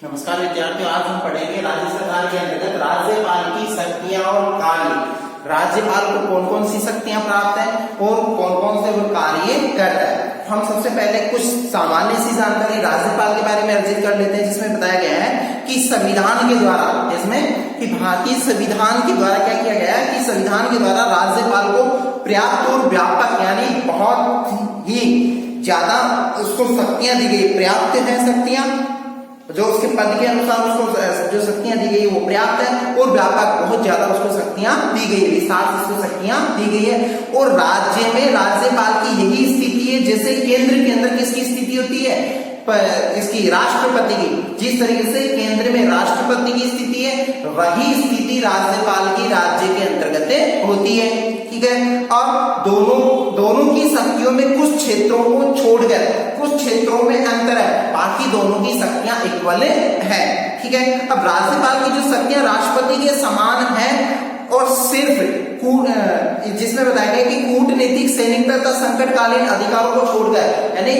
नमस्कार विद्यार्थियों, आज हम पढ़ेंगे राज्य सरकार के अंतर्गत राज्यपाल की शक्तियां और कार्य। राज्यपाल को कौन कौन सी शक्तियां प्राप्त है और कौन कौन से वो कार्य करता है। हम सबसे पहले कुछ सामान्य सी जानकारी राज्यपाल के बारे में अर्जित कर लेते हैं, जिसमें बताया गया है कि संविधान के द्वारा, इसमें कि भारतीय संविधान के द्वारा क्या किया गया है कि संविधान के द्वारा राज्यपाल को पर्याप्त और व्यापक यानी बहुत ही ज्यादा उसको शक्तियां दी गई। पर्याप्त है शक्तियां, जो उसके पद के अनुसार उसको जो शक्तियां दी गई वो पर्याप्त है, और व्यापक बहुत ज्यादा उसको शक्तियां दी गई है, विस्तार से उसको शक्तियां दी गई है। और राज्य में राज्यपाल की यही स्थिति है जैसे केंद्र के अंदर किसकी स्थिति होती है, इसकी राष्ट्रपति की। जिस तरीके से केंद्र में राष्ट्रपति की स्थिति है, वही स्थिति राज्यपाल की राज्य के अंतर्गत होती है। ठीक है, और दोनों की शक्तियों में कुछ क्षेत्रों को छोड़कर कुछ क्षेत्रों में अंतर है, बाकी दोनों की शक्तियां इक्वल है। ठीक है, अब राज्यपाल की जो शक्तियां राष्ट्रपति के समान है, और सिर्फ जिसमें बताया गया कि कूटनीतिक, सैनिक तथा संकटकालीन अधिकारों को छोड़कर, यानी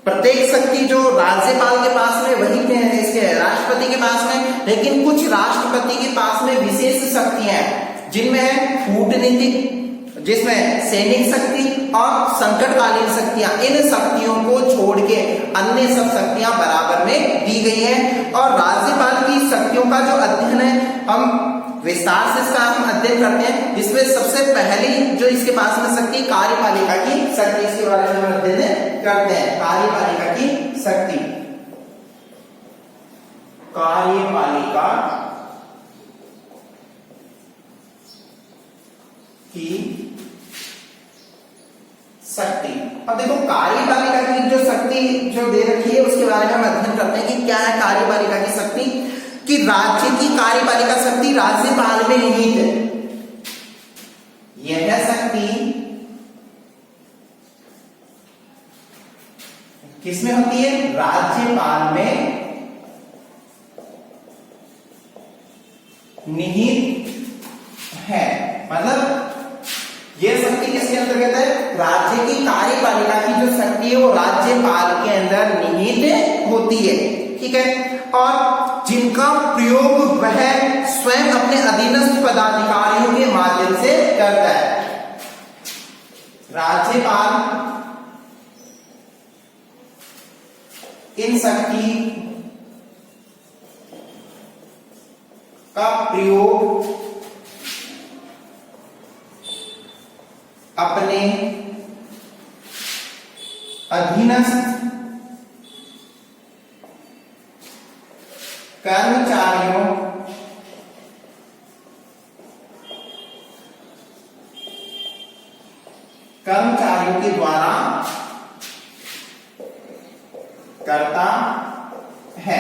प्रत्येक शक्ति जो राज्यपाल के पास में वही इसके राष्ट्रपति के पास में, लेकिन कुछ राष्ट्रपति के पास में विशेष शक्तियां हैं, जिनमें है कूटनीतिक, जिसमें सैनिक शक्ति और संकटकालीन शक्तियां। इन शक्तियों को छोड़ के अन्य सब शक्तियां बराबर में दी गई हैं। और राज्यपाल की शक्तियों का जो अध्ययन है, हम विस्तार से इसका हम अध्ययन करते हैं। इसमें सबसे पहली जो इसके पास में शक्ति कार्यपालिका की शक्ति, इसके बारे में हम अध्ययन करते हैं। कार्यपालिका की शक्ति, कार्यपालिका की शक्ति। अब देखो कार्यपालिका की जो शक्ति जो दे रखी है उसके बारे में हम अध्ययन करते हैं कि क्या है कार्यपालिका की शक्ति। कि राज्य की कार्यपालिका शक्ति राज्यपाल में निहित है। यह शक्ति किसमें होती है? राज्यपाल में निहित है। मतलब यह शक्ति किसके अंतर्गत है? राज्य की कार्यपालिका की जो शक्ति है वो राज्यपाल के अंदर निहित होती है। ठीक है, और जिनका प्रयोग वह स्वयं अपने अधीनस्थ पदाधिकारियों के माध्यम से करता है। राज्यपाल इन शक्ति का प्रयोग अपने अधीनस्थ कर्मचारियों के द्वारा करता है।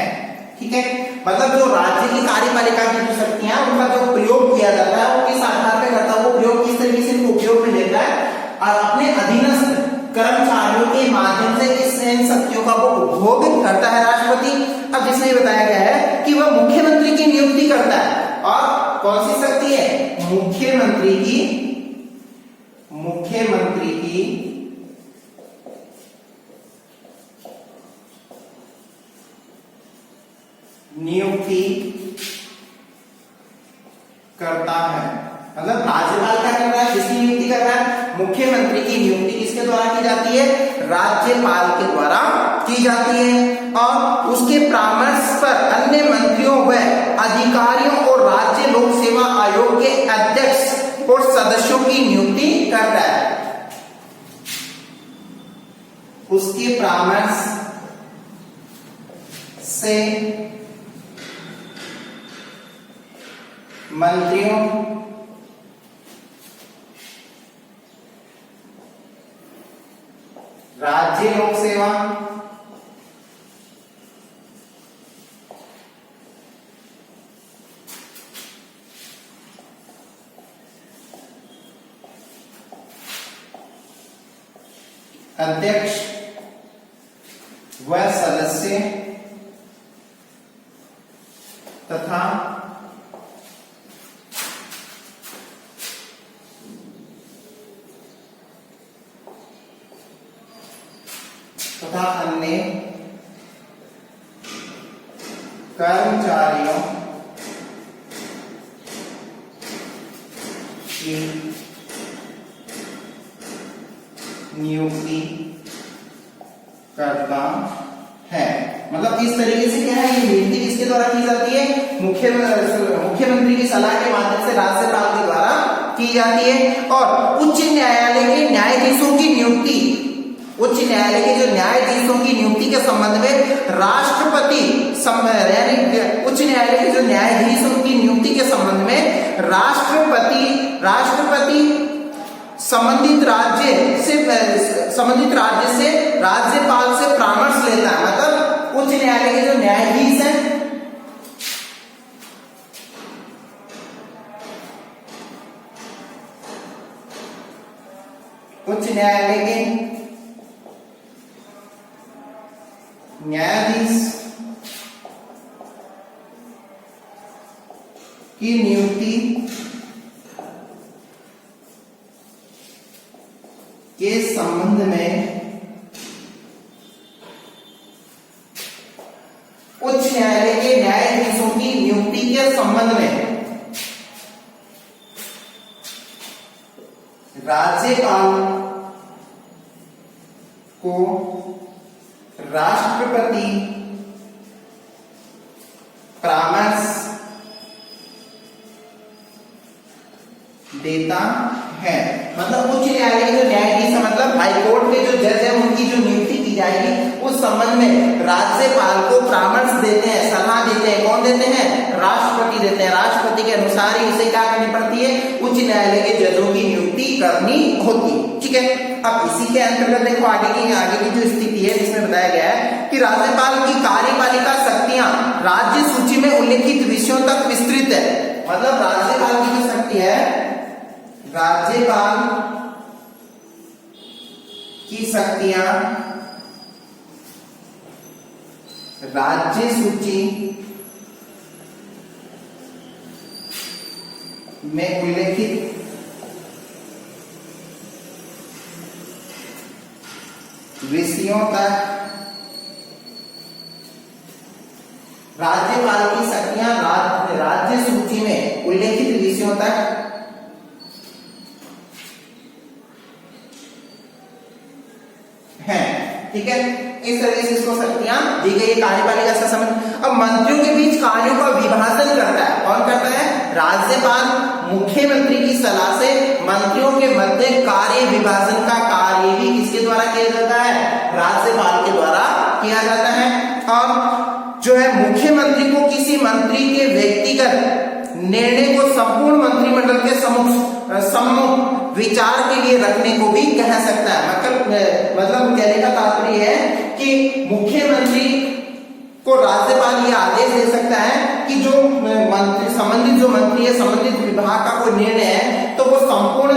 ठीक है, मतलब जो राज्य की कार्यपालिका की जो शक्तियां उनका जो प्रयोग किया जाता है वो किस आधार पर करता है, वो प्रयोग किस तरीके से उपयोग में लेता है, और अपने अधीनस्थ कर्मचारियों के माध्यम से इन शक्तियों का वो उपभोग करता है राष्ट्रपति। अब जिसमें बताया गया है कि वह मुख्यमंत्री की नियुक्ति करता है, और कौन सी शक्ति है? मुख्यमंत्री की नियुक्ति करता है। मतलब राज्यपाल क्या कर रहा है? किसकी नियुक्ति कर रहा है? मुख्यमंत्री की नियुक्ति किसके द्वारा की जाती है? राज्यपाल के द्वारा की जाती है, और उसके परामर्श पर अन्य मंत्रियों व अधिकारियों और राज्य लोक सेवा आयोग के अध्यक्ष और सदस्यों की नियुक्ति करता है। उसके परामर्श से मंत्रियों राज्य लोक सेवा अध्यक्ष व सदस्य तथा अन्य कर्मचारियों की नियुक्ति करता है। मतलब इस तरीके से क्या है, ये नियुक्ति किसके द्वारा की जाती है, मुख्यमंत्री की सलाह के माध्यम से राज्यपाल के द्वारा की जाती है। और उच्च न्यायालय के न्यायाधीशों की नियुक्ति, उच्च न्यायालय के जो न्यायाधीशों की नियुक्ति के संबंध में राष्ट्रपति, यानी उच्च न्यायालय के जो न्यायाधीशों की नियुक्ति के संबंध में राष्ट्रपति संबंधित राज्य से राज्यपाल से परामर्श लेता है। मतलब उच्च न्यायालय के जो न्यायाधीश हैं, उच्च न्यायालय के न्यायाधीश की नियुक्ति के संबंध में उच्च न्यायालय के न्यायाधीशों की नियुक्ति के संबंध में राज्यपाल को राष्ट्रपति परामर्श देता है। मतलब उच्च न्यायालय के जो न्यायाधीश है, मतलब हाईकोर्ट के जो जज है, उनकी जो नियुक्ति की जाएगी उस संबंध में राज्यपाल को परामर्श देते हैं, सलाह देते हैं। कौन देते हैं, राष्ट्रपति देते हैं। राष्ट्रपति के अनुसार ही उसे क्या करनी पड़ती है, उच्च न्यायालय के जजों की नियुक्ति करनी होती। ठीक है, अब इसी के अंतर्गत देखो आगे की जो स्थिति है जिसमें बताया गया है कि राज्यपाल की कार्यपालिका शक्तियां राज्य सूची में उल्लेखित विषयों तक विस्तृत है। मतलब राज्यपाल की जो शक्ति है, राज्यपाल की शक्तियां राज्य सूची में उल्लेखित विषयों तक, राज्यपाल की शक्तियां राज्य सूची में उल्लेखित विषयों तक हैं। ठीक है, इस तरह से इसको शक्तियां दी गई है कार्यपालिका से संबंध। अब मंत्रियों के बीच कार्यों का विभाजन करता है। कौन करता है, राज्यपाल मुख्यमंत्री की सलाह से मंत्रियों के मध्य कार्य विभाजन का कार्य भी किसके द्वारा किया जाता है, राज्यपाल के द्वारा किया जाता है। और जो है मुख्यमंत्री को किसी मंत्री के व्यक्तिगत निर्णय को संपूर्ण मंत्रिमंडल के सम्मुख विचार के लिए रखने को भी कह सकता है। मतलब कहने का तात्पर्य है कि मुख्यमंत्री को राज्यपाल यह आदेश दे सकता है कि जो संबंधित विभाग का कोई निर्णय है तो वो संपूर्ण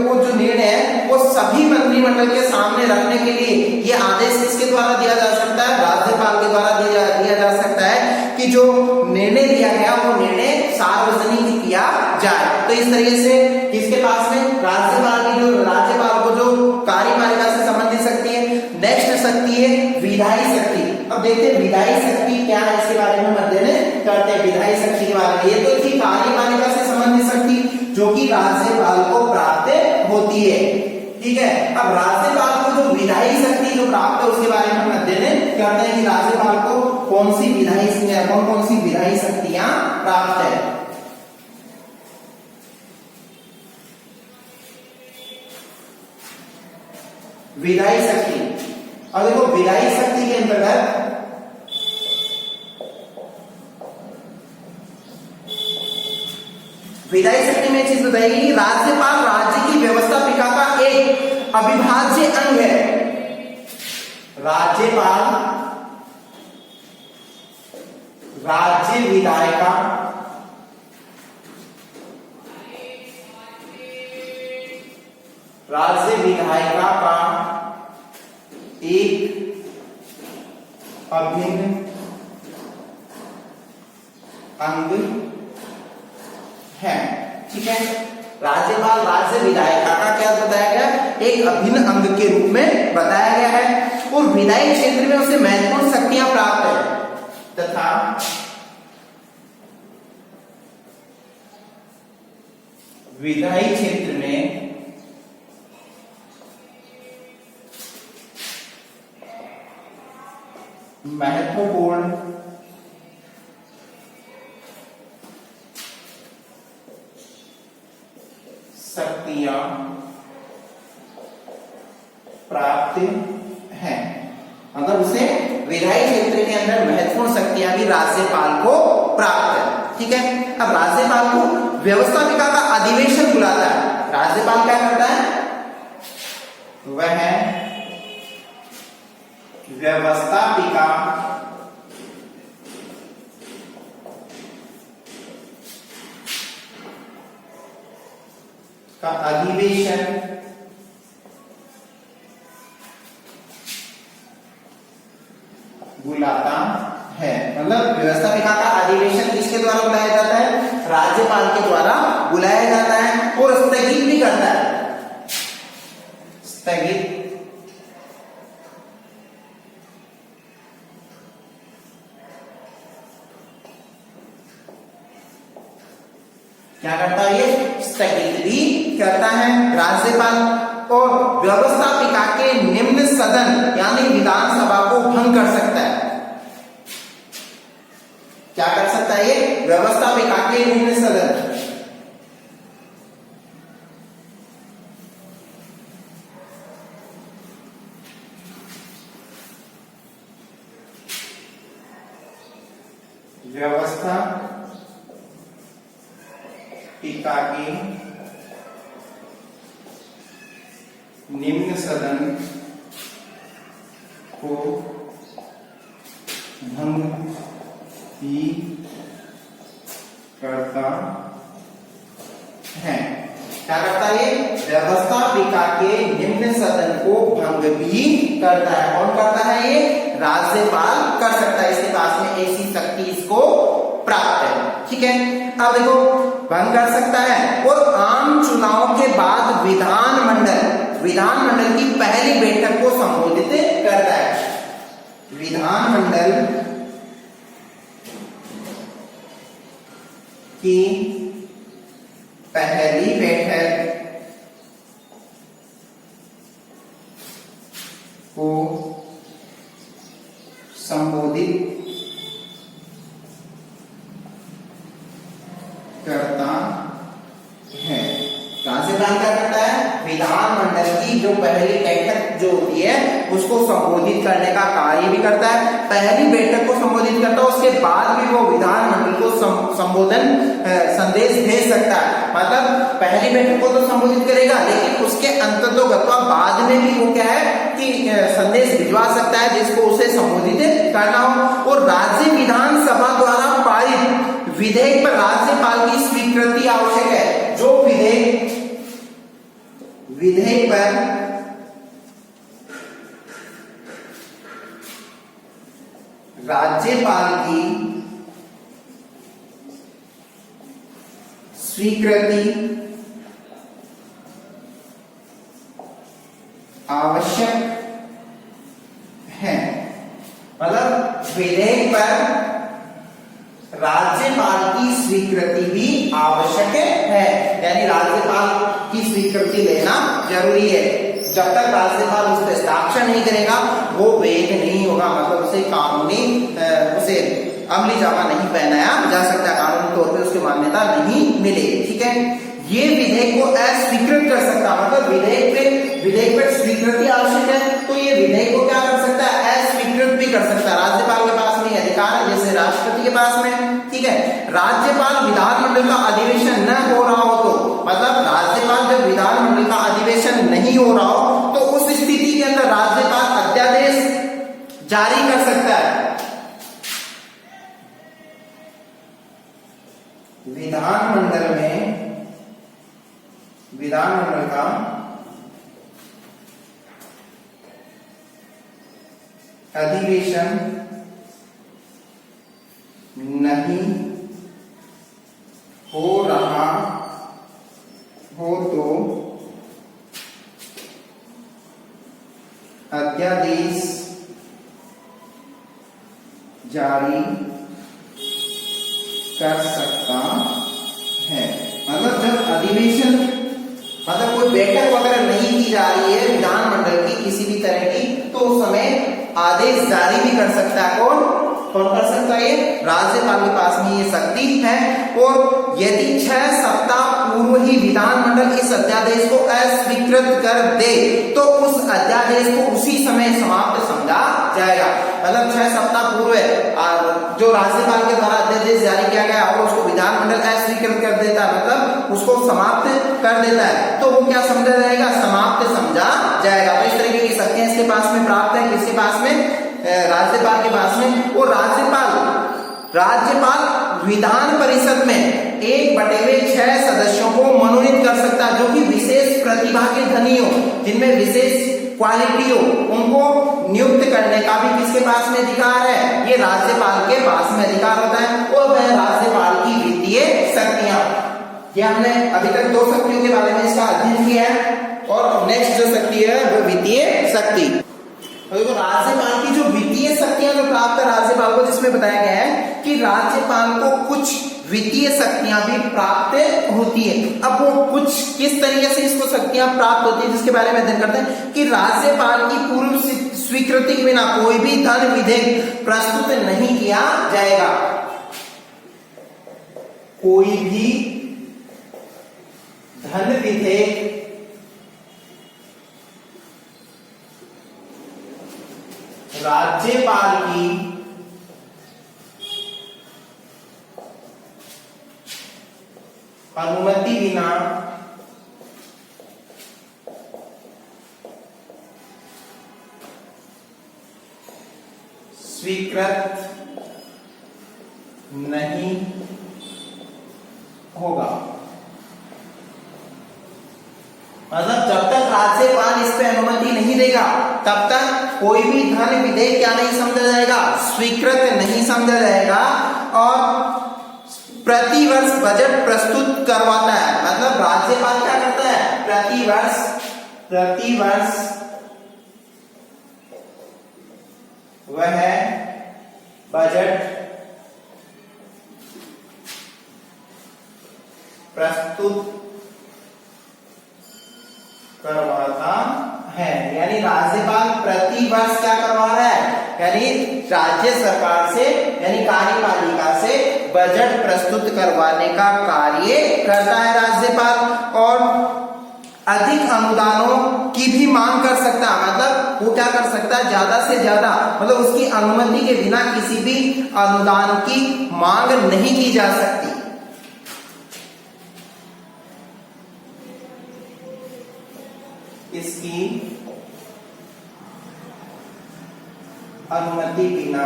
वो जो निर्णय है वो सभी मंत्रिमंडल के सामने रखने के लिए ये आदेश किसके द्वारा दिया जा सकता है, राज्यपाल के द्वारा दिया जा सकता है कि जो निर्णय लिया गया वो निर्णय सार्वजनिक किया जाए। तो इस तरीके से किसके पास में राज्यपाल को जो कार्यपालिका से संबंधित शक्ति है। नेक्स्ट शक्ति है विधायी शक्ति। अब देखते हैं विधायी शक्ति क्या है, इसके बारे में अध्ययन करते हैं। विधायी शक्ति के बारे में ये तो थी कार्यपालिका से संबंधित शक्ति जो कि राज्यपाल को प्राप्त होती है। ठीक है, अब राज्यपाल को जो विधायी शक्ति जो प्राप्त है उसके बारे में हम अध्ययन करते हैं कि राज्यपाल को कौन सी विधायी शक्तियां प्राप्त है। विधायी शक्ति, और देखो विधायी शक्ति के अंतर्गत विधायी शक्ति में चीज बताएगी, राज्यपाल राज्य की व्यवस्थापिका का एक अविभाज्य अंग है। राज्यपाल राज्य विधायिका का एक अभिन्न अंग है। ठीक है, राज्यपाल राज्य विधायिका का क्या बताया गया, एक अभिन्न अंग के रूप में बताया गया है। और विधायी क्षेत्र में उसे महत्वपूर्ण शक्तियां प्राप्त है तथा विधायी क्षेत्र में महत्वपूर्ण शक्तियां प्राप्त हैं। मतलब उसे विधायी क्षेत्र के अंदर महत्वपूर्ण शक्तियां भी राज्यपाल को प्राप्त है। ठीक है, अब राज्यपाल को व्यवस्थापिका का अधिवेशन बुलाता है। राज्यपाल क्या करता है? वह व्यवस्थापिका का अधिवेशन बुलाता है। मतलब व्यवस्थापिका का अधिवेशन किसके द्वारा बुलाया जाता है? राज्यपाल के द्वारा बुलाया जाता है और स्थगित भी करता है। स्थगित क्या करता है? ये स्थगित भी करता है राज्यपाल। और व्यवस्थापिका के निम्न सदन यानी विधानसभा को भंग कर सकता है। क्या कर सकता है? ये व्यवस्थापिका के निम्न सदन व्यवस्था पिता के निम्न सदन को भंग भी करता है। क्या करता है? व्यवस्थापिका के निम्न सदन को भंग भी करता है। कौन करता है? ये राज्यपाल कर सकता है। इसके पास में ऐसी शक्ति इसको प्राप्त है। ठीक है, अब देखो भंग कर सकता है। और आम चुनाव के बाद विधानमंडल की पहली बैठक को संबोधित करता है। विधानमंडल की पहली बैठक को संबोधित करता है। राज्यपाल क्या करता है? विधानमंडल की जो पहली बैठक जो होती है उसको संबोधित करने का कार्य भी करता है। पहली बैठक को संबोधित करता है, उसके बाद भी वो विधानमंडल को संबोधन संदेश भेज सकता है। मतलब पहली बैठक को तो संबोधित करेगा, लेकिन उसके अंततोगत्वा बाद में भी वो क्या है कि संदेश भिजवा सकता है जिसको उसे संबोधित करना हो। और राज्य विधानसभा द्वारा पारित विधेयक पर राज्यपाल की स्वीकृति आवश्यक है। जो विधेयक पर राज्यपाल की स्वीकृति आवश्यक है। मतलब विधेयक पर राज्यपाल की स्वीकृति भी आवश्यक है। यानी राज्यपाल की स्वीकृति लेना जरूरी है। जब तक राज्यपाल उस पर हस्ताक्षर नहीं करेगा वो वैध नहीं होगा। मतलब उसे कानूनी उसे अमली जामा नहीं पहनाया जा सकता, कानूनी तौर पे उसकी मान्यता नहीं मिलेगी। ठीक है, ये विधेयक को अस्वीकृत कर सकता। मतलब विधेयक पर स्वीकृति आवश्यक है तो ये विधेयक को क्या कर सकता है? अस्वीकृत भी कर सकता है। राज्यपाल के पास में अधिकार है जैसे राष्ट्रपति के पास में। ठीक है, राज्यपाल विधानमंडल का अधिवेशन न हो रहा हो तो मतलब राज्यपाल जब विधानमंडल का अधिवेशन नहीं हो रहा हो तो उस स्थिति के अंदर राज्यपाल अध्यादेश जारी कर सकता है। विधानमंडल का अधिवेशन नहीं हो रहा हो तो अध्यादेश जारी कर सकता है। मतलब मतलब जब अधिवेशन मतलब कोई बैठक वगैरह नहीं की जा रही है विधानमंडल की किसी भी तरह की, तो उस समय आदेश जारी भी कर सकता है। कौन कर सकता है? ये राज्यपाल के पास में ये शक्ति है। और यदि 6 सप्ताह पूर्व ही विधानमंडल इस अध्यादेश को अस्वीकृत कर दे तो उस अध्यादेश को उसी समय समाप्त समझा जाएगा। मतलब 6 सप्ताह पूर्व जो राज्यपाल के द्वारा अध्यादेश जारी किया गया और उसको विधानमंडल अस्वीकृत कर देता है, मतलब उसको समाप्त कर देता है, तो वो क्या समझा जाएगा? समाप्त समझा जाएगा। तो इस तरीके की शक्तियां इसके पास में प्राप्त है। किसके पास में? राज्यपाल के पास में। और राज्यपाल विधान परिषद में 1/6 सदस्यों को मनोनीत कर सकता है, जो कि विशेष प्रतिभा के धनी हो, जिनमें विशेष क्वालिटी हो, उनको नियुक्त करने का भी किसके पास में अधिकार है? ये राज्यपाल के पास में अधिकार होता है। और वह राज्यपाल की वित्तीय शक्तियां, ये हमने अभी तक 2 शक्तियों के बारे में इसका अध्ययन किया है। और नेक्स्ट जो शक्ति है वो वित्तीय शक्ति। तो राज्यपाल की जो वित्तीय शक्तियां जो प्राप्त है राज्यपाल को, जिसमें बताया गया है कि राज्यपाल को कुछ वित्तीय शक्तियां भी प्राप्त होती है। अब वो कुछ किस तरीके से इसको शक्तियां प्राप्त होती है जिसके बारे में अध्ययन करते हैं कि राज्यपाल की पूर्व स्वीकृति के बिना कोई भी धन विधेयक प्रस्तुत नहीं किया जाएगा। कोई भी धन विधेयक राज्यपाल की अनुमति बिना स्वीकृत नहीं होगा। मतलब जब तक राज्यपाल इस पे अनुमति नहीं देगा तब तक कोई भी धन विधेयक क्या नहीं समझा जाएगा? स्वीकृत नहीं समझा जाएगा। और प्रतिवर्ष बजट प्रस्तुत करवाता है। मतलब राज्यपाल क्या करता है? प्रतिवर्ष वह बजट प्रस्तुत करवाता है। यानी राज्यपाल प्रतिवर्ष क्या करवा रहा है? यानी राज्य सरकार से यानी कार्यपालिका से बजट प्रस्तुत करवाने का कार्य करता है राज्यपाल। और अधिक अनुदानों की भी मांग कर सकता है। मतलब वो क्या कर सकता है? ज्यादा से ज्यादा, मतलब उसकी अनुमति के बिना किसी भी अनुदान की मांग नहीं की जा सकती। इसकी अनुमति बिना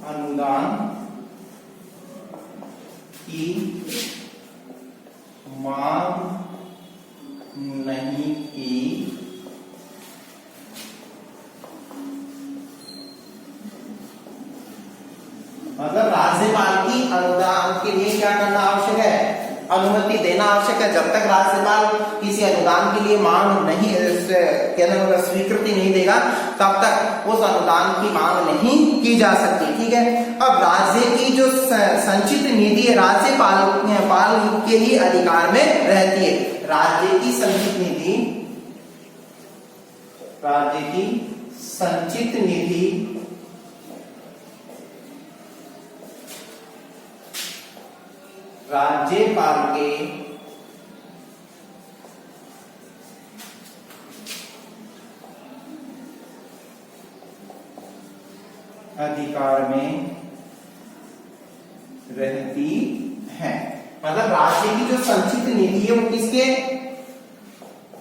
अनुदान की मांग नहीं की मतलब राज्यपाल की अनुदान के लिए क्या करना आवश्यक है? अनुमति देना आवश्यक है। जब तक राज्यपाल किसी अनुदान के लिए मांग नहीं स्वीकृति नहीं देगा तब तक उस अनुदान की मांग नहीं की जा सकती। ठीक है। अब राज्य की जो संचित निधि है राज्यपाल के ही अधिकार में रहती है। राज्य की संचित निधि राज्यपाल के अधिकार में रहती है। मतलब राज्य की जो संचित निधि है वो किसके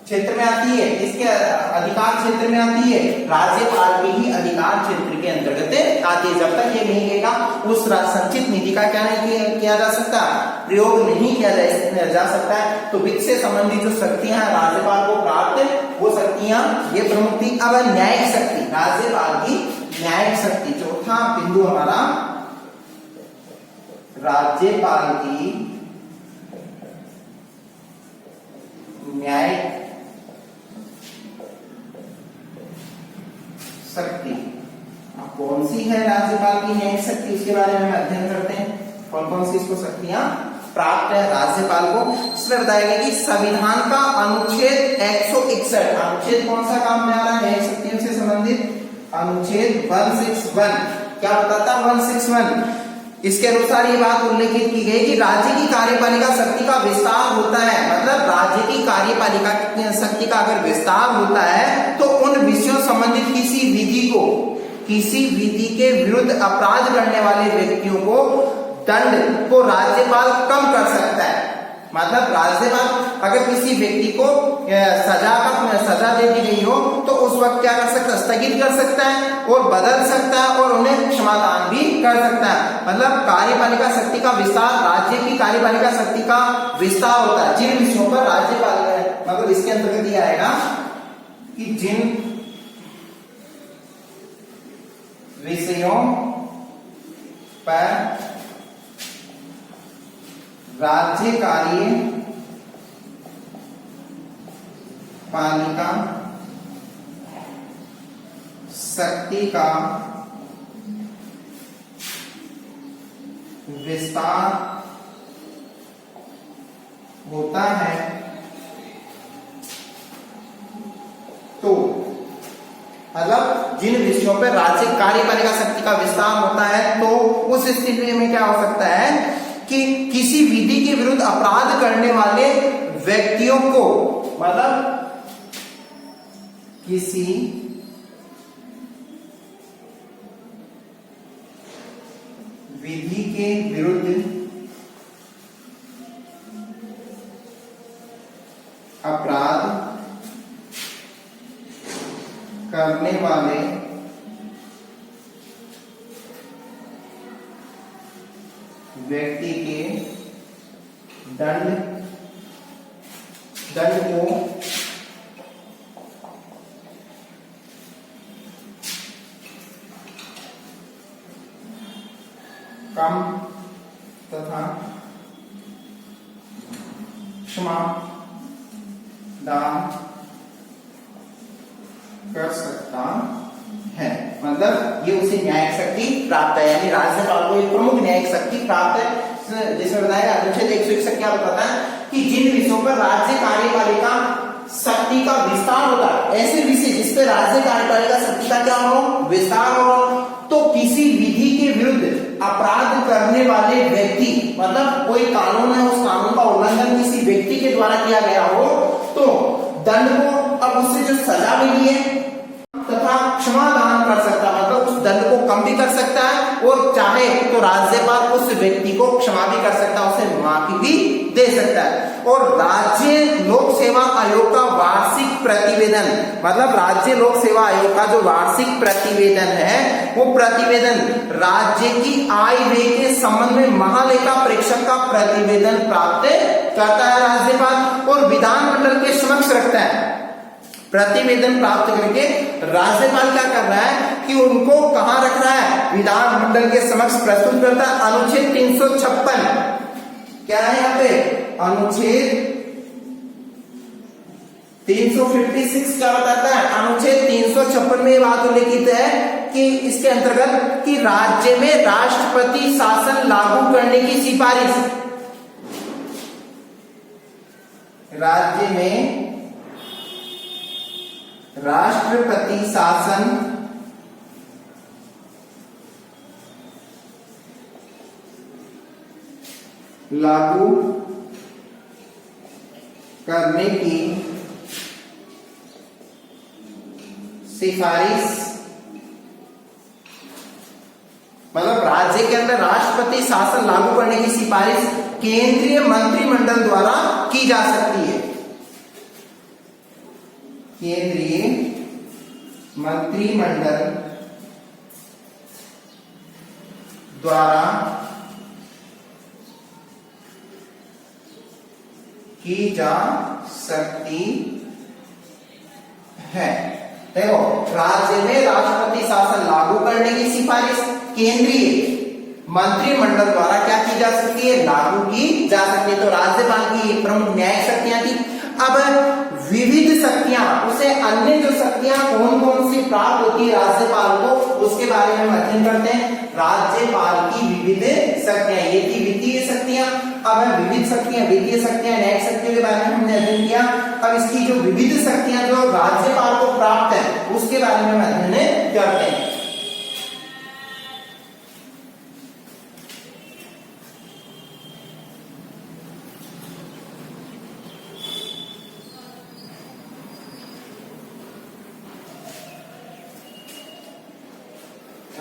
क्षेत्र में आती है? इसके अधिकार क्षेत्र में आती है। राज्यपाल के ही अधिकार क्षेत्र के अंतर्गत आती है। जब तक ये नहीं कहेगा उस संचित निधि का क्या नहीं किया जा सकता? प्रयोग नहीं किया जा सकता है। तो वित्त से संबंधित जो शक्तियां हैं राज्यपाल को प्राप्त, वो शक्तियां ये प्रमुख थी। अब न्यायिक शक्ति, राज्यपाल की न्यायिक शक्ति, चौथा बिंदु हमारा राज्यपाल की न्यायिक शक्ति। अब कौन सी है राज्यपाल की न्यायिक शक्ति, उसके बारे में अध्ययन करते हैं। कौन कौन सी इसको शक्तियां प्राप्त है राज्यपाल को। इसमें बताया गया कि संविधान का अनुच्छेद 161, अनुच्छेद कौन सा काम में आ रहा है न्यायिक शक्तियों से संबंधित, अनुच्छेद 161 क्या बताता है 161, इसके अनुसार ये बात उल्लेखित की गई कि राज्य की कार्यपालिका शक्ति का विस्तार होता है, मतलब राज्य की कार्यपालिका शक्ति का अगर विस्तार होता है तो उन विषयों संबंधित किसी विधि के विरुद्ध अपराध करने वाले व्यक्तियों को दंड को राज्यपाल कम कर सकता है। मतलब राज्यपाल अगर किसी व्यक्ति को सजा दे दी गई हो तो उस वक्त क्या कर सकता है, स्थगित कर सकता है और बदल सकता है और उन्हें क्षमादान भी कर सकता है। मतलब कार्यपालिका शक्ति का विस्तार, राज्य की कार्यपालिका शक्ति का विस्तार होता है जिन विषयों पर राज्यपाल मतलब इसके अंतर्गत ये आएगा कि जिन विषयों पर राज्य कार्यपालिका शक्ति का विस्तार होता है तो मतलब जिन विषयों पर राज्य कार्यपालिका शक्ति का विस्तार होता है तो उस स्थिति में क्या हो सकता है कि किसी विधि के विरुद्ध अपराध करने वाले व्यक्तियों को, मतलब किसी विधि के विरुद्ध अपराध करने वाले व्यक्ति के दंड को कम तथा क्षमादान कर सकता है। मतलब ये उसे न्यायिक शक्ति प्राप्त है, यानी राज्यपाल को एक प्रमुख न्यायिक शक्ति प्राप्त है, जिसमें बताया अनुच्छेद 161 क्या बताता है कि जिन विषयों पर राज्य कार्यपालिका शक्ति का विस्तार होता है, ऐसे विषय जिस पे राज्य कार्यपालिका शक्ति का क्या हो विस्तार हो, तो किसी विधि के विरुद्ध अपराध करने वाले व्यक्ति, मतलब कोई कानून है उस कानून का उल्लंघन किसी व्यक्ति के द्वारा किया गया हो तो दंड को, अब उससे जो सजा मिली है तथा क्षमादान कर सकता है, मतलब उस दंड को कम भी कर सकता है और चाहे तो राज्यपाल उस व्यक्ति को क्षमा भी कर सकता है, उसे माफी भी दे सकता है। और राज्य लोक सेवा आयोग का वार्षिक प्रतिवेदन, मतलब राज्य लोक सेवा आयोग का जो वार्षिक प्रतिवेदन है वो प्रतिवेदन राज्य की आय व्यय के संबंध में महालेखा परीक्षक का प्रतिवेदन प्राप्त करता है राज्यपाल और विधानमंडल के समक्ष रखता है। प्रतिवेदन प्राप्त करके राज्यपाल क्या कर रहा है कि उनको कहां रख रहा है, विधानमंडल के समक्ष प्रस्तुत करता है। अनुच्छेद 356 क्या है यहाँ पे, अनुच्छेद 356 क्या बताता है, अनुच्छेद 356 में ये बात उल्लेखित है कि इसके अंतर्गत कि राज्य में राष्ट्रपति शासन लागू करने की सिफारिश, राज्य में राष्ट्रपति शासन लागू करने की सिफारिश, मतलब राज्य के अंदर राष्ट्रपति शासन लागू करने की सिफारिश केंद्रीय मंत्रिमंडल द्वारा की जा सकती है। केंद्रीय मंत्रिमंडल द्वारा की जा सकती है। देखो, राज्य में राष्ट्रपति शासन लागू करने की सिफारिश केंद्रीय मंत्रिमंडल द्वारा क्या की जा सकती है, लागू की जा सकती है। तो राज्यपाल की प्रमुख न्यायिक शक्तियां थी। अब विविध शक्तियां, उसे अन्य जो शक्तियां कौन कौन सी प्राप्त होती है राज्यपाल को, उसके बारे में हम अध्ययन करते हैं। राज्यपाल की विविध शक्तियां, ये थी वित्तीय शक्तियां। अब है विविध शक्तियां, वित्तीय शक्तियां, न्यायिक शक्तियों के बारे में हमने अध्ययन किया। अब इसकी जो विविध शक्तियां जो राज्यपाल को प्राप्त है, उसके बारे में हम अध्ययन करते हैं।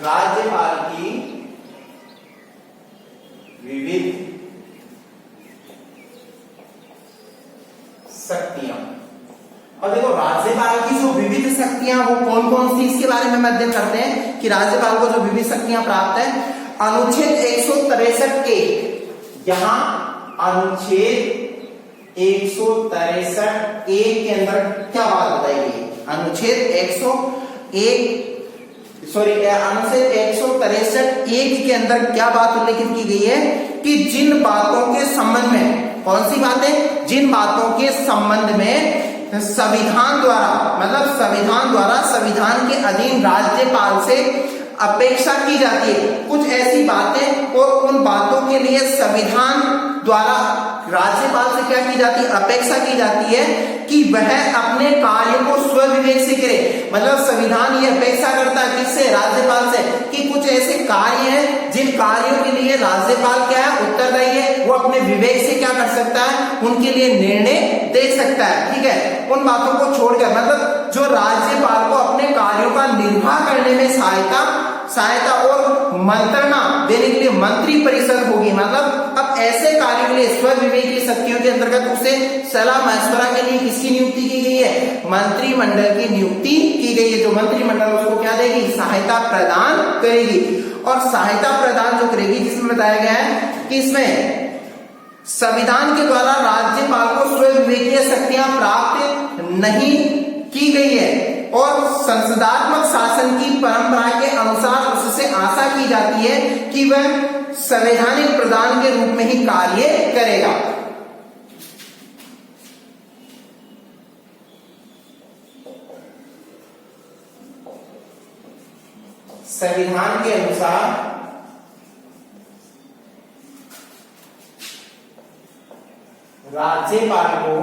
राज्यपाल की विविध शक्तियां। और देखो राज्यपाल की जो विविध शक्तियां वो कौन कौन सी, इसके बारे में हम अध्ययन करते हैं कि राज्यपाल को जो विविध शक्तियां प्राप्त है। अनुच्छेद 163 के, यहां अनुच्छेद 163 ए के अंदर क्या बात बताई गई? अनुच्छेद 163 एक के अंदर क्या बात उल्लेखित की गई है कि जिन बातों के संबंध में, कौन सी बातें? जिन बातों के संबंध में संविधान द्वारा, मतलब संविधान द्वारा संविधान के अधीन राज्यपाल से अपेक्षा की जाती है, कुछ ऐसी बातें और उन बातों के लिए संविधान द्वारा राज्यपाल से क्या की जाती है? अपेक्षा की जाती है कि वह अपने कार्य को स्वविवेक से करे। मतलब संविधान ये अपेक्षा करता है किससे? राज्यपाल से, कि कुछ ऐसे कार्य हैं जिन कार्यों के लिए राज्यपाल क्या है? उत्तरदायी है। वो अपने विवेक से क्या कर सकता है? उनके लिए निर्णय दे सकता है। ठीक है, उन बातों को छोड़कर, मतलब जो राज्यपाल को अपने कार्यों का निर्वाह करने में सहायता और मंत्रणा देने के लिए मंत्री परिषद होगी। मतलब अब ऐसे कार्यों के लिए स्वविवेक की शक्तियों के अंतर्गत उसे सलाह मशवरा के लिए किसकी नियुक्ति की गई है? मंत्रिमंडल की नियुक्ति की गई है। जो मंत्रिमंडल उसको क्या देगी? सहायता प्रदान करेगी। और सहायता प्रदान जो करेगी, जिसमें बताया गया है कि इसमें संविधान के द्वारा राज्यपाल को स्वविवेकीय शक्तियां प्राप्त नहीं की गई है और संसदात्मक शासन की परंपरा के अनुसार उससे आशा की जाती है कि वह संवैधानिक प्रधान के रूप में ही कार्य करेगा। संविधान के अनुसार राज्यपाल को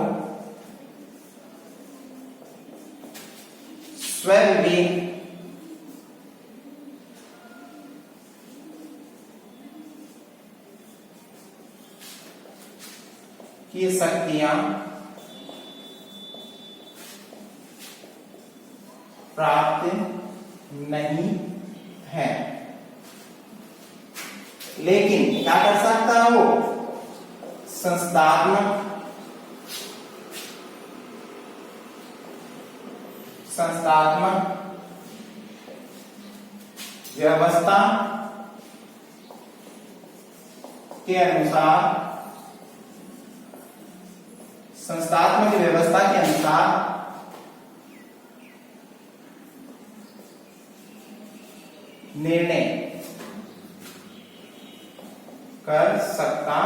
स्वविवेक की शक्तियां प्राप्त नहीं है, लेकिन क्या कर सकता है वो? संस्थात्मक व्यवस्था के अनुसार, संस्थात्मक व्यवस्था के अनुसार निर्णय कर सकता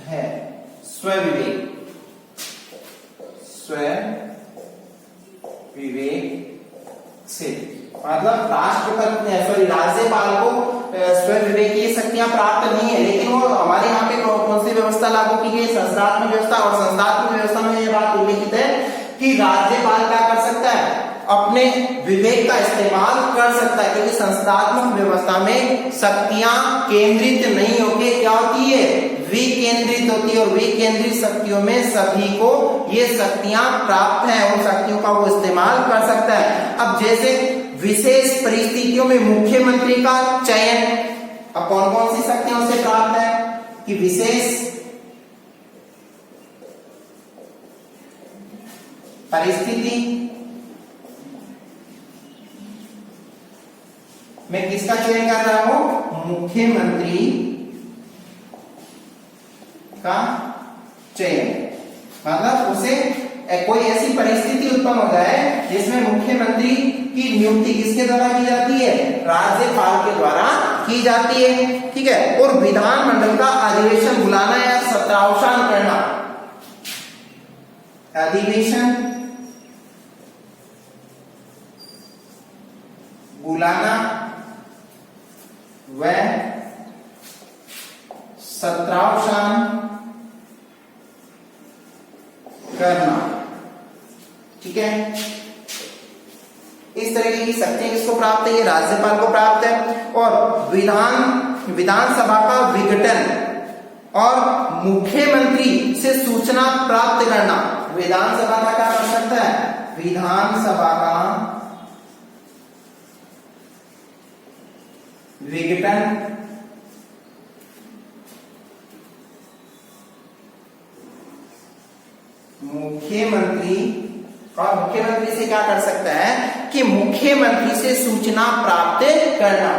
है। स्वविवेक से, मतलब राष्ट्रपति राज्यपाल को स्वविवेक की शक्तियां प्राप्त नहीं है, लेकिन वो हमारे यहाँ पे कौन सी व्यवस्था लागू की गई? संस्थात्मक व्यवस्था। और संस्थात्मक व्यवस्था में ये बात उल्लेखित है कि राज्यपाल क्या कर सकता है? अपने विवेक का इस्तेमाल कर सकता है, क्योंकि संस्थात्मक व्यवस्था में शक्तियां केंद्रित नहीं होकर क्या होती है? विकेंद्रित होती है। और विकेंद्रित शक्तियों में सभी को ये शक्तियां प्राप्त हैं, उन शक्तियों का वो इस्तेमाल कर सकता है। अब जैसे विशेष परिस्थितियों में मुख्यमंत्री का चयन, अब कौन कौन सी शक्तियां उसे प्राप्त है? कि विशेष परिस्थिति में किसका चयन कर रहा हूं? मुख्यमंत्री का चयन। मतलब उसे कोई ऐसी परिस्थिति उत्पन्न हो जाए जिसमें मुख्यमंत्री की नियुक्ति किसके द्वारा की जाती है? राज्यपाल के द्वारा की जाती है। ठीक है, और विधानमंडल का अधिवेशन बुलाना या सत्रावसान करना, अधिवेशन व सत्रावसान करना। ठीक है, इस तरीके की शक्तियां किसको प्राप्त है? ये राज्यपाल को प्राप्त है। और विधानसभा का विघटन और मुख्यमंत्री से सूचना प्राप्त करना। विधानसभा का क्या कर सकता है? विधानसभा का विघटन मुख्यमंत्री, और मुख्यमंत्री से क्या कर सकता है कि मुख्यमंत्री से सूचना प्राप्त करना।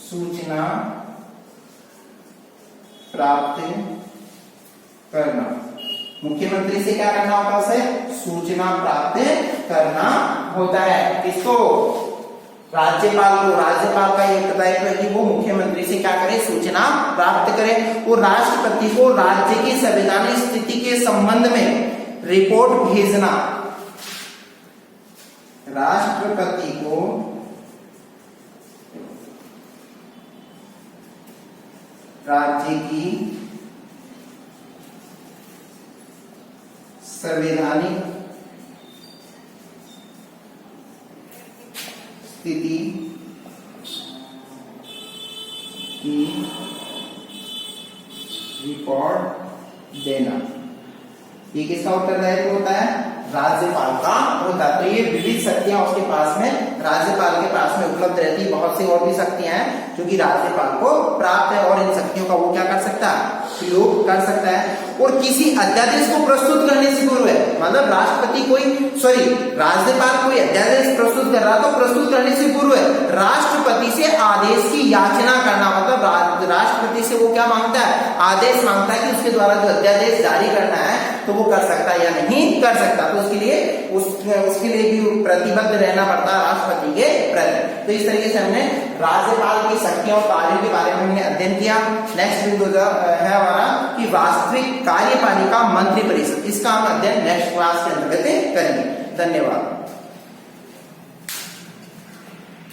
सूचना प्राप्त करना, मुख्यमंत्री से क्या करना होता है? उसे सूचना प्राप्त करना होता है। किसको? राज्यपाल को। राज्यपाल का एक दायित्व है कि वो मुख्यमंत्री से क्या करे? सूचना प्राप्त करे। और राष्ट्रपति को राज्य की संवैधानिक स्थिति के संबंध में रिपोर्ट भेजना। राष्ट्रपति को राज्य की संवैधानिक स्थिति की रिपोर्ट देना। ये किसका उत्तरदायित्व होता है? राज्यपाल का होता है। तो ये विविध शक्तियां उसके पास में, राज्यपाल के पास में उपलब्ध रहती है। बहुत सी और भी शक्तियां हैं जो कि राज्यपाल को प्राप्त है, और इन शक्तियों का वो क्या कर सकता है? प्रयोग कर सकता है। और किसी अध्यादेश को प्रस्तुत करने से पूर्व, मतलब राष्ट्रपति राज्यपाल कोई अध्यादेश प्रस्तुत कर रहा, तो प्रस्तुत करने से पूर्व राष्ट्रपति से आदेश की याचना करना। मतलब राष्ट्रपति से वो क्या मांगता है? आदेश मांगता है कि उसके द्वारा जो अध्यादेश जारी करना है तो वो कर सकता है या नहीं कर सकता। तो उसके लिए भी प्रतिबद्ध रहना पड़ता है राष्ट्रपति के प्रति। तो इस तरीके से हमने राज्यपाल की शक्तियों और कार्यों के बारे में हमने अध्ययन किया। नेक्स्ट वीडियो है हमारा कि वास्तविक कार्यपालिका मंत्रिपरिषद, इसका हम अध्ययन नेक्स्ट क्लास के अंतर्गत करेंगे। धन्यवाद।